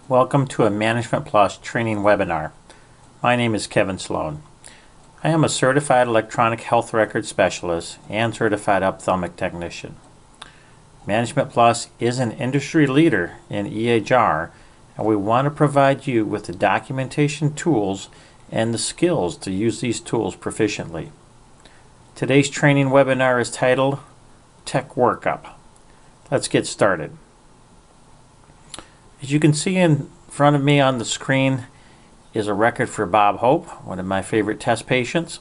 Welcome to a Management Plus training webinar. My name is Kevin Sloan. I am a certified electronic health record specialist and certified ophthalmic technician. Management Plus is an industry leader in EHR, and we want to provide you with the documentation tools and the skills to use these tools proficiently. Today's training webinar is titled Tech Workup. Let's get started. As you can see in front of me on the screen is a record for Bob Hope, one of my favorite test patients,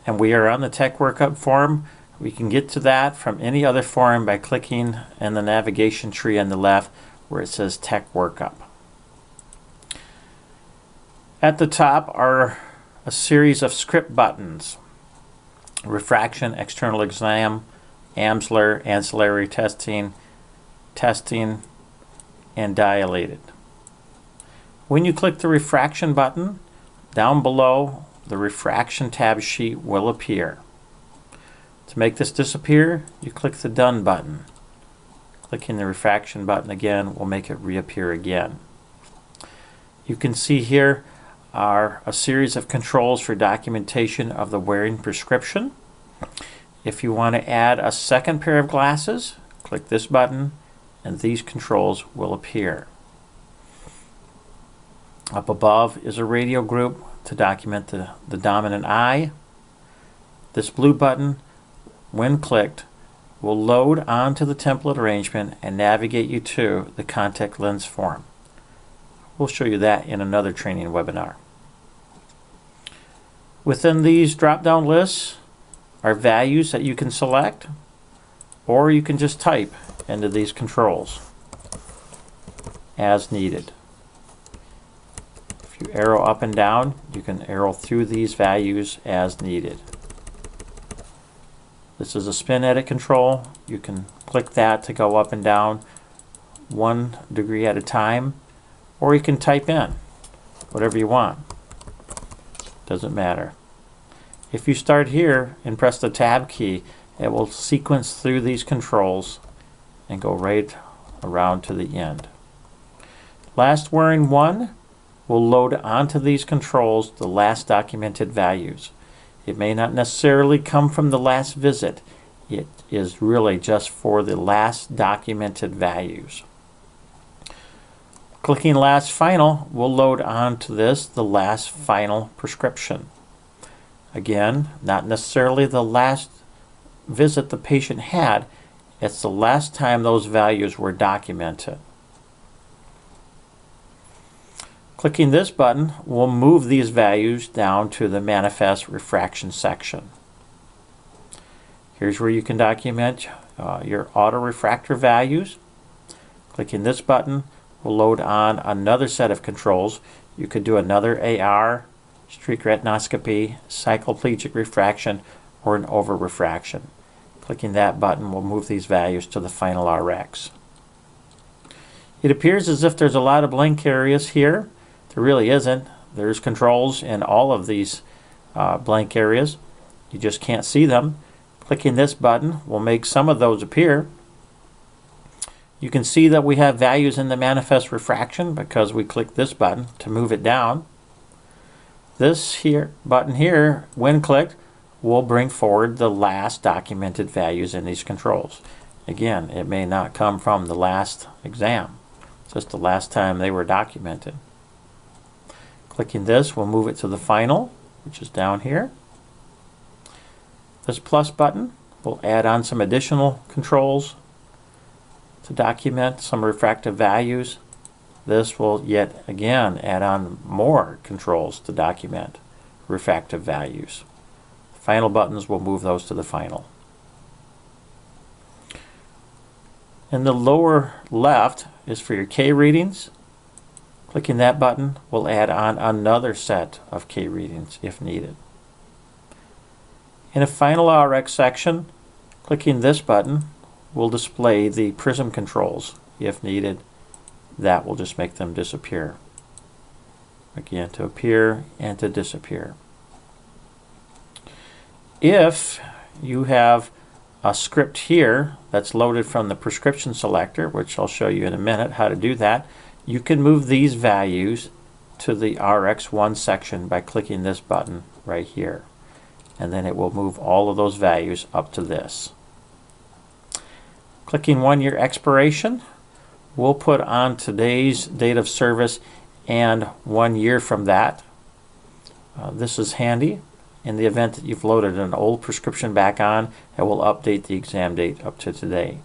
and we are on the Tech Workup forum. We can get to that from any other forum by clicking in the navigation tree on the left where it says Tech Workup. At the top are a series of script buttons: refraction, external exam, AMSLR, ancillary testing, and dilated. When you click the refraction button, down below the refraction tab sheet will appear. To make this disappear, you click the done button. Clicking the refraction button again will make it reappear again. You can see here are a series of controls for documentation of the wearing prescription. If you want to add a second pair of glasses, click this button and these controls will appear. Up above is a radio group to document the dominant eye. This blue button, when clicked, will load onto the template arrangement and navigate you to the contact lens form. We'll show you that in another training webinar. Within these drop-down lists are values that you can select, or you can just type into these controls as needed. If you arrow up and down, you can arrow through these values as needed. This is a spin edit control. You can click that to go up and down 1 degree at a time, or you can type in whatever you want. Doesn't matter. If you start here and press the tab key, it will sequence through these controls and go right around to the end. Last wearing one will load onto these controls the last documented values. It may not necessarily come from the last visit. It is really just for the last documented values. Clicking last final will load onto this the last final prescription. Again, not necessarily the last visit the patient had, it's the last time those values were documented. Clicking this button will move these values down to the manifest refraction section. Here's where you can document your autorefractor values. Clicking this button will load on another set of controls. You could do another AR, streak retinoscopy, cycloplegic refraction, or an over refraction. Clicking that button will move these values to the final RX. It appears as if there's a lot of blank areas here. There really isn't. There's controls in all of these blank areas. You just can't see them. Clicking this button will make some of those appear. You can see that we have values in the manifest refraction because we click this button to move it down. This here button here, when clicked, will bring forward the last documented values in these controls. Again, it may not come from the last exam, just the last time they were documented. Clicking this will move it to the final, which is down here. This plus button will add on some additional controls to document some refractive values. This will yet again add on more controls to document refractive values. Final buttons will move those to the final. In the lower left is for your K readings. Clicking that button will add on another set of K readings if needed. In a final RX section, clicking this button will display the prism controls if needed. That will just make them disappear. Again, to appear and to disappear. If you have a script here that's loaded from the prescription selector, which I'll show you in a minute how to do that, you can move these values to the RX1 section by clicking this button right here. And then it will move all of those values up to this. Clicking 1 year expiration, we'll put on today's date of service and 1 year from that. This is handy. In the event that you've loaded an old prescription back on, it will update the exam date up to today.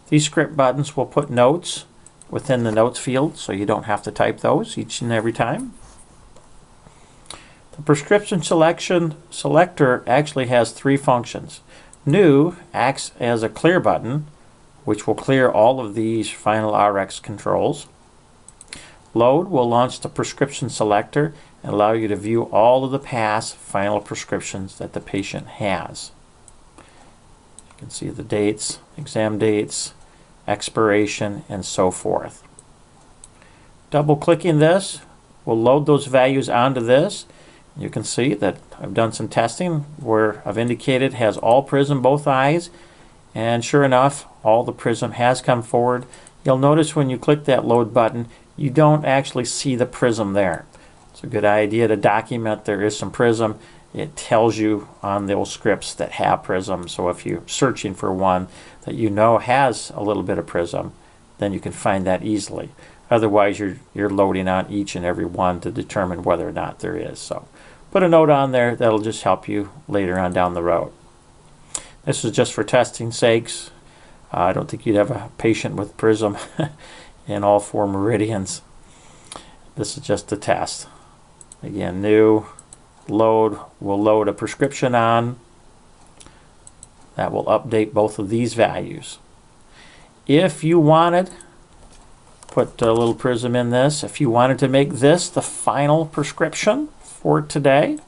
These script buttons will put notes within the notes field, so you don't have to type those each and every time. The prescription selector actually has 3 functions. New acts as a clear button, which will clear all of these final RX controls. Load will launch the prescription selector and allow you to view all of the past final prescriptions that the patient has. You can see the dates, exam dates, expiration, and so forth. Double clicking this will load those values onto this. You can see that I've done some testing where I've indicated has all prism, both eyes, and sure enough, all the prism has come forward. You'll notice when you click that load button, you don't actually see the prism there. It's a good idea to document there is some prism. It tells you on those scripts that have prism, so if you're searching for one that you know has a little bit of prism, then you can find that easily. Otherwise, you're loading on each and every one to determine whether or not there is. So put a note on there. That'll just help you later on down the road. This is just for testing sakes. I don't think you'd have a patient with prism in all 4 meridians. This is just a test. Again, new, load, will load a prescription on. That will update both of these values. If you wanted, put a little prism in this, if you wanted to make this the final prescription for today,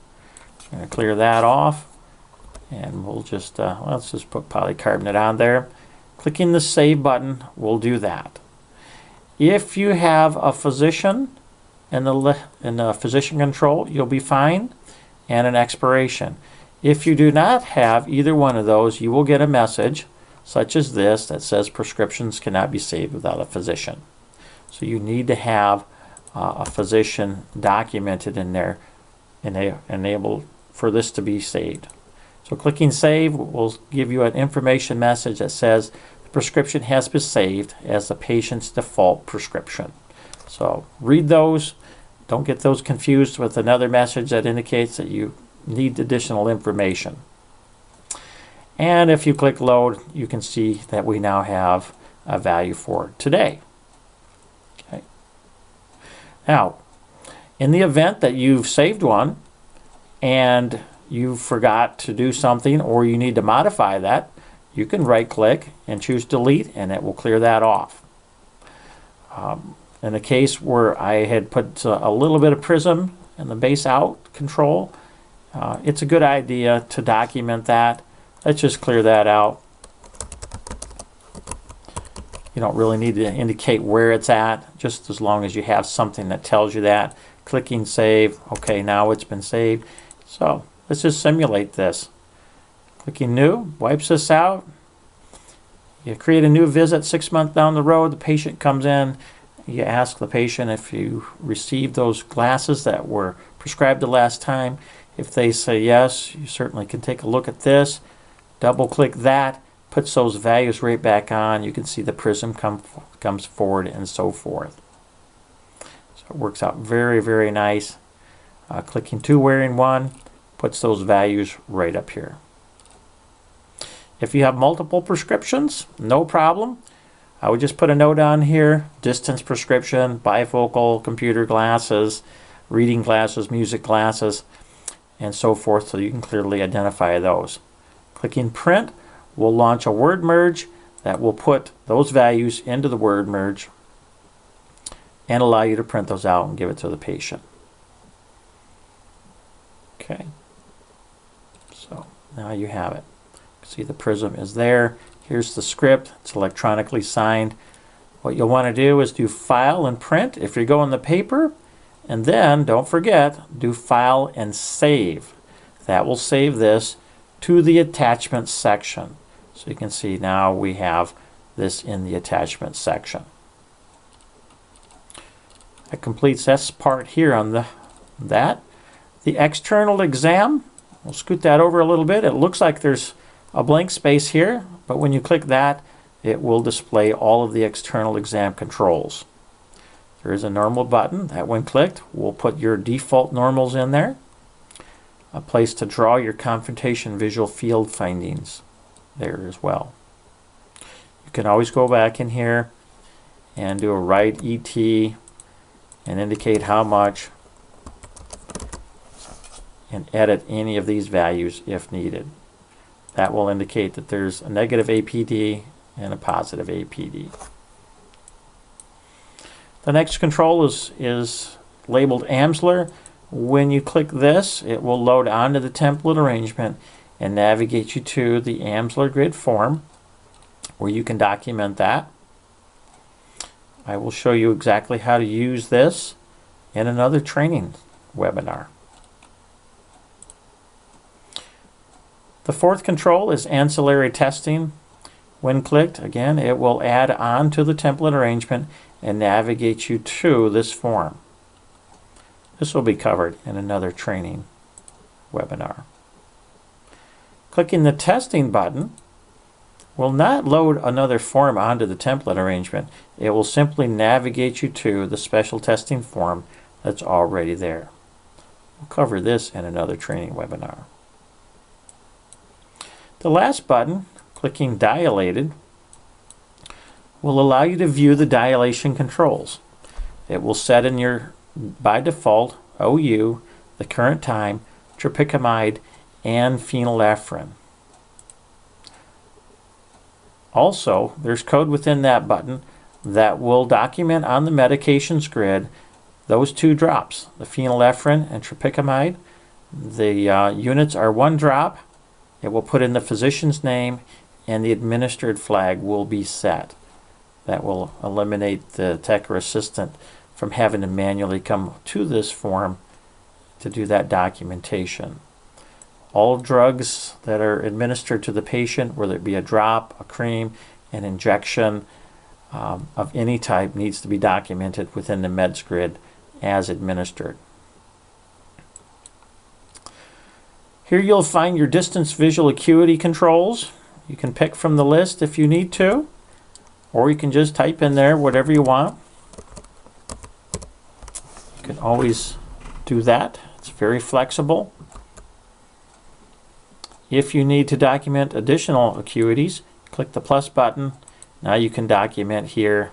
I'm going to clear that off. And we'll just, let's just put polycarbonate on there. Clicking the Save button will do that. If you have a physician in the physician control, you'll be fine, and an expiration. If you do not have either one of those, you will get a message such as this that says prescriptions cannot be saved without a physician. So you need to have a physician documented in there and enable for this to be saved. So clicking Save will give you an information message that says the prescription has been saved as the patient's default prescription. So read those. Don't get those confused with another message that indicates that you need additional information. And if you click Load, you can see that we now have a value for today. Okay. Now, in the event that you've saved one and you forgot to do something or you need to modify that, you can right click and choose Delete and it will clear that off. In the case where I had put a little bit of prism in the base out control, it's a good idea to document that. Let's just clear that out. You don't really need to indicate where it's at, just as long as you have something that tells you that. Clicking Save, okay, now it's been saved. So let's just simulate this. Clicking New wipes this out. You create a new visit 6 months down the road. The patient comes in. You ask the patient if you received those glasses that were prescribed the last time. If they say yes, you certainly can take a look at this. Double click that, puts those values right back on. You can see the prism comes forward and so forth. So it works out very, very nice. Clicking 2 wearing 1 puts those values right up here. If you have multiple prescriptions, no problem. I would just put a note on here: distance prescription, bifocal, computer glasses, reading glasses, music glasses, and so forth, so you can clearly identify those. Clicking Print will launch a word merge that will put those values into the word merge and allow you to print those out and give it to the patient. Okay, so now you have it. See, the prism is there. Here's the script. It's electronically signed. What you'll want to do is do File and Print if you're going the paper, and then don't forget, do File and Save. That will save this to the attachment section. So you can see now we have this in the attachment section. That completes this part here on that. The external exam, we'll scoot that over a little bit. It looks like there's a blank space here, but when you click that, it will display all of the external exam controls. There is a normal button that when clicked will put your default normals in there. A place to draw your confrontation visual field findings there as well. You can always go back in here and do a write ET and indicate how much and edit any of these values if needed. That will indicate that there's a negative APD and a positive APD. The next control is labeled Amsler. When you click this, it will load onto the template arrangement and navigate you to the Amsler grid form where you can document that. I will show you exactly how to use this in another training webinar. The fourth control is ancillary testing. When clicked, again, it will add on to the template arrangement and navigate you to this form. This will be covered in another training webinar. Clicking the testing button will not load another form onto the template arrangement. It will simply navigate you to the special testing form that's already there. We'll cover this in another training webinar. The last button, clicking Dilated, will allow you to view the dilation controls. It will set in your, by default, OU, the current time, tropicamide, and phenylephrine. Also, there's code within that button that will document on the medications grid those two drops, the phenylephrine and tropicamide. The units are 1 drop. It will put in the physician's name and the administered flag will be set. That will eliminate the tech or assistant from having to manually come to this form to do that documentation. All drugs that are administered to the patient, whether it be a drop, a cream, an injection of any type, needs to be documented within the meds grid as administered. Here you'll find your distance visual acuity controls. You can pick from the list if you need to, or you can just type in there whatever you want. You can always do that. It's very flexible. If you need to document additional acuities, click the plus button. Now you can document here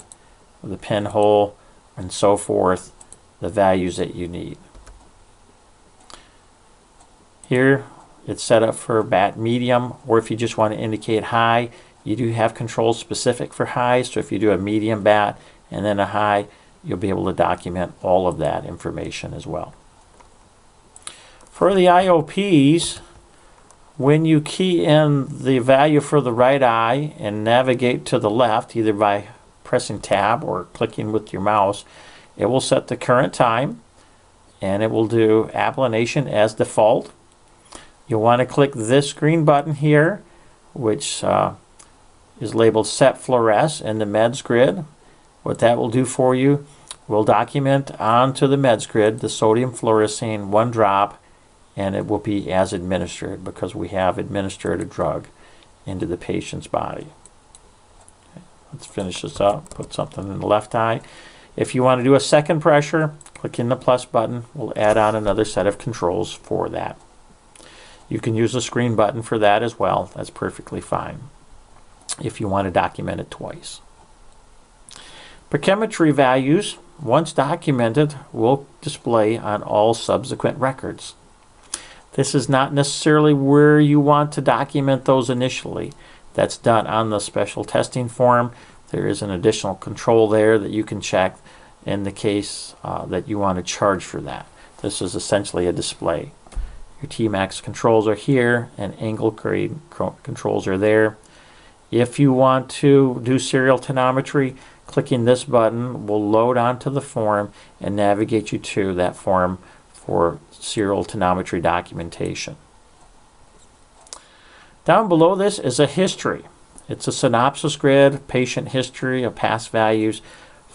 with the pinhole and so forth the values that you need. Here it's set up for BAT medium, or if you just want to indicate high, you do have controls specific for high. So if you do a medium BAT and then a high, you'll be able to document all of that information as well. For the IOPs, when you key in the value for the right eye and navigate to the left, either by pressing tab or clicking with your mouse, it will set the current time and it will do applanation as default. You'll want to click this green button here, which is labeled Set Fluoresce in the meds grid. What that will do for you will document onto the meds grid the sodium fluorescein 1 drop, and it will be as administered because we have administered a drug into the patient's body. Okay, let's finish this up. Put something in the left eye. If you want to do a second pressure, click in the plus button. We'll add on another set of controls for that. You can use the screen button for that as well. That's perfectly fine if you want to document it twice. Perchemistry values, once documented, will display on all subsequent records. This is not necessarily where you want to document those initially. That's done on the special testing form. There is an additional control there that you can check in the case that you want to charge for that. This is essentially a display. Your Tmax controls are here and angle grade controls are there. If you want to do serial tonometry, clicking this button will load onto the form and navigate you to that form for serial tonometry documentation. Down below this is a history. It's a synopsis grid, patient history of past values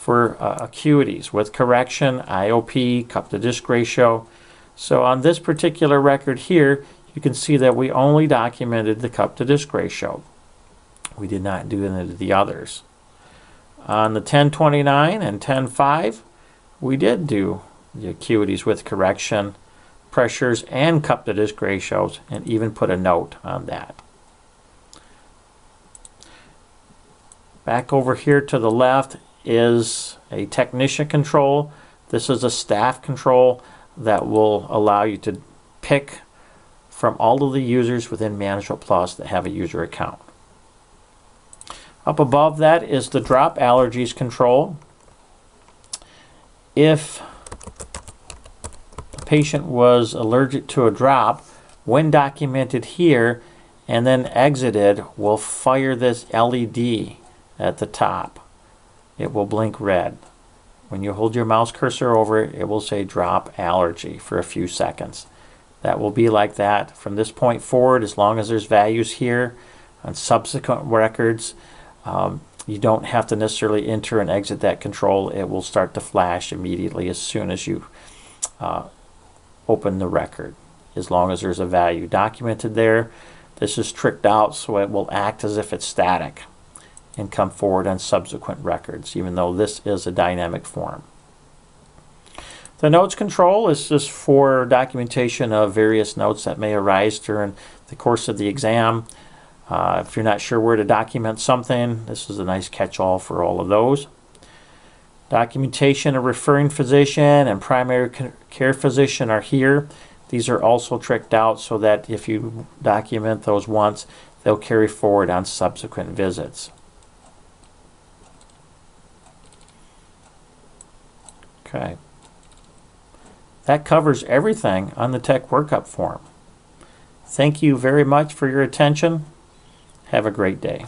for acuities with correction, IOP, cup to disc ratio. So on this particular record here, you can see that we only documented the cup to disc ratio. We did not do any of the others. On the 1029 and 10.5, we did do the acuities with correction, pressures, and cup to disc ratios, and even put a note on that. Back over here to the left is a technician control. This is a staff control that will allow you to pick from all of the users within Management Plus that have a user account. Up above that is the drop allergies control. If the patient was allergic to a drop, when documented here and then exited, we'll fire this LED at the top. It will blink red. When you hold your mouse cursor over it, it will say drop allergy for a few seconds. That will be like that from this point forward, as long as there's values here on subsequent records. You don't have to necessarily enter and exit that control. It will start to flash immediately as soon as you open the record, as long as there's a value documented there. This is tricked out so it will act as if it's static and come forward on subsequent records, even though this is a dynamic form. The notes control is just for documentation of various notes that may arise during the course of the exam. If you're not sure where to document something, this is a nice catch-all for all of those. Documentation of referring physician and primary care physician are here. These are also tricked out so that if you document those once, they'll carry forward on subsequent visits. Okay. That covers everything on the Tech Workup form. Thank you very much for your attention. Have a great day.